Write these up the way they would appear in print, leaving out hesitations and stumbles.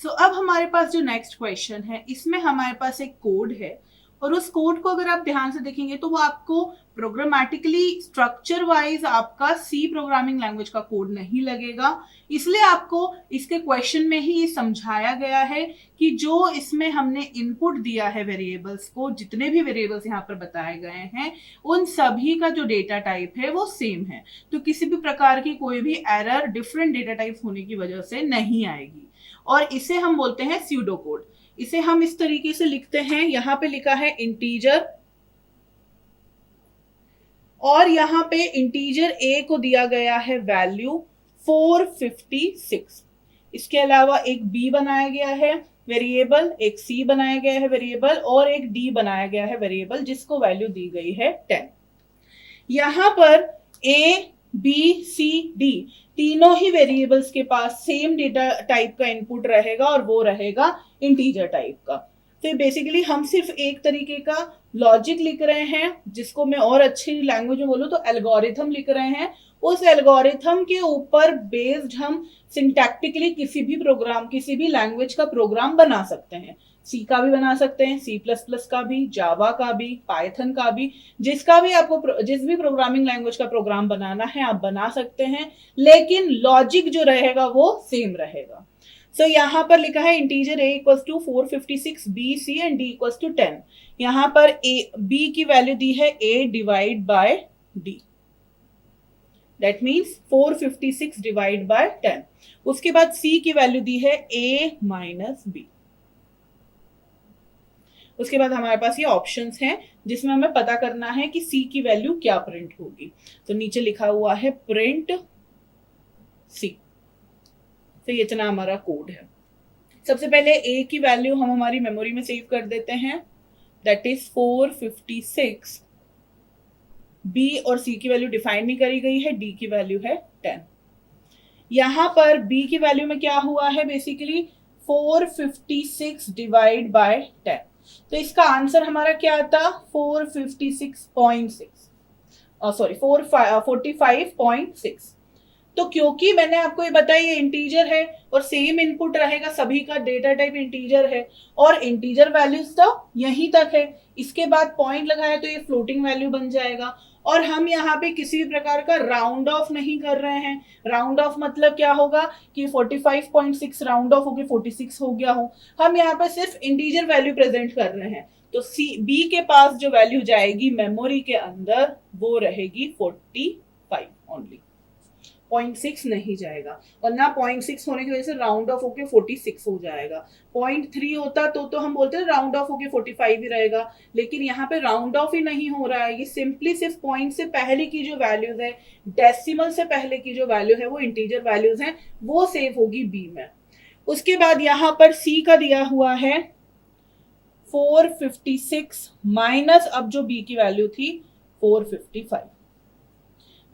सो अब हमारे पास जो नेक्स्ट क्वेश्चन है, इसमें हमारे पास एक कोड है और उस कोड को अगर आप ध्यान से देखेंगे तो वो आपको प्रोग्रामेटिकली स्ट्रक्चर वाइज आपका सी प्रोग्रामिंग लैंग्वेज का कोड नहीं लगेगा। इसलिए आपको इसके क्वेश्चन में ही समझाया गया है कि जो इसमें हमने इनपुट दिया है वेरिएबल्स को, जितने भी वेरिएबल्स यहाँ पर बताए गए हैं, उन सभी का जो डेटा टाइप है वो सेम है। तो किसी भी प्रकार की कोई भी एरर डिफरेंट डेटा टाइप होने की वजह से नहीं आएगी और इसे हम बोलते हैं स्यूडो कोड। इसे हम इस तरीके से लिखते हैं, यहां पे लिखा है इंटीजर और यहां पे इंटीजर ए को दिया गया है वैल्यू 456। इसके अलावा एक बी बनाया गया है वेरिएबल, एक सी बनाया गया है वेरिएबल और एक डी बनाया गया है वेरिएबल जिसको वैल्यू दी गई है 10। यहां पर ए बी सी डी तीनों ही वेरिएबल्स के पास सेम डेटा टाइप का इनपुट रहेगा और वो रहेगा इंटीजर टाइप का। तो बेसिकली हम सिर्फ एक तरीके का लॉजिक लिख रहे हैं, जिसको मैं और अच्छी लैंग्वेज में बोलूं तो एल्गोरिथम लिख रहे हैं। उस एल्गोरिथम के ऊपर बेस्ड हम सिंटैक्टिकली किसी भी प्रोग्राम, किसी भी लैंग्वेज का प्रोग्राम बना सकते हैं। सी का भी बना सकते हैं, सी प्लस प्लस का भी, जावा का भी, पाइथन का भी, जिसका भी आपको जिस भी प्रोग्रामिंग लैंग्वेज का प्रोग्राम बनाना है आप बना सकते हैं, लेकिन लॉजिक जो रहेगा वो सेम रहेगा। सो यहाँ पर लिखा है integer a equals to 456, b c and d equals to 10। यहाँ पर b की वैल्यू दी है a divide by d, that means 456 divide by 10। उसके बाद c की वैल्यू दी है a माइनस b। उसके बाद हमारे पास ये ऑप्शंस हैं जिसमें हमें पता करना है कि c की वैल्यू क्या प्रिंट होगी। तो नीचे लिखा हुआ है प्रिंट c। तो ये इतना हमारा कोड है। सबसे पहले a की वैल्यू हम हमारी मेमोरी में सेव कर देते हैं, दैट इज 456। b और c की वैल्यू डिफाइन नहीं करी गई है, d की वैल्यू है 10। यहां पर b की वैल्यू में क्या हुआ है, बेसिकली 456 डिवाइड बाय 10। तो इसका आंसर हमारा क्या आता, 456.6, सॉरी 45.6। तो क्योंकि मैंने आपको ये बताया ये इंटीजर है और सेम इनपुट रहेगा, सभी का डेटा टाइप इंटीजर है और इंटीजर वैल्यूज तो यहीं तक है, इसके बाद पॉइंट लगाया तो ये फ्लोटिंग वैल्यू बन जाएगा। और हम यहाँ पे किसी भी प्रकार का राउंड ऑफ नहीं कर रहे हैं। राउंड ऑफ मतलब क्या होगा कि 45.6 राउंड ऑफ होके 46 हो गया हो, हम यहाँ पे सिर्फ इंटीजर वैल्यू प्रेजेंट कर रहे हैं। तो सी बी के पास जो वैल्यू जाएगी मेमोरी के अंदर वो रहेगी 45 ओनली, 0.6 नहीं जाएगा। और ना 0.6 होने की वजह से राउंड ऑफ होके 46 हो जाएगा। 0.3 होता तो हम बोलते हैं राउंड ऑफ होके 45 ही रहेगा, लेकिन यहाँ पे राउंड ऑफ ही नहीं हो रहा है। ये सिंपली सिर्फ पॉइंट से पहले की जो वैल्यूज है, डेसिमल से पहले की जो वैल्यू है वो इंटीजर वैल्यूज हैं, वो सेव होगी बी में। उसके बाद यहाँ पर सी का दिया हुआ है 456 माइनस अब जो बी की वैल्यू थी 455।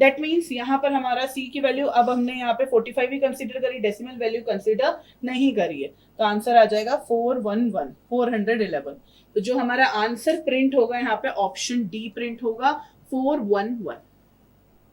दैट मीन्स यहाँ पर हमारा c की वैल्यू, अब हमने यहाँ पे 45 ही कंसीडर करी, डेसिमल वैल्यू कंसीडर नहीं करी है, तो आंसर आ जाएगा 411। तो जो हमारा आंसर प्रिंट होगा यहाँ पे ऑप्शन डी प्रिंट होगा 411।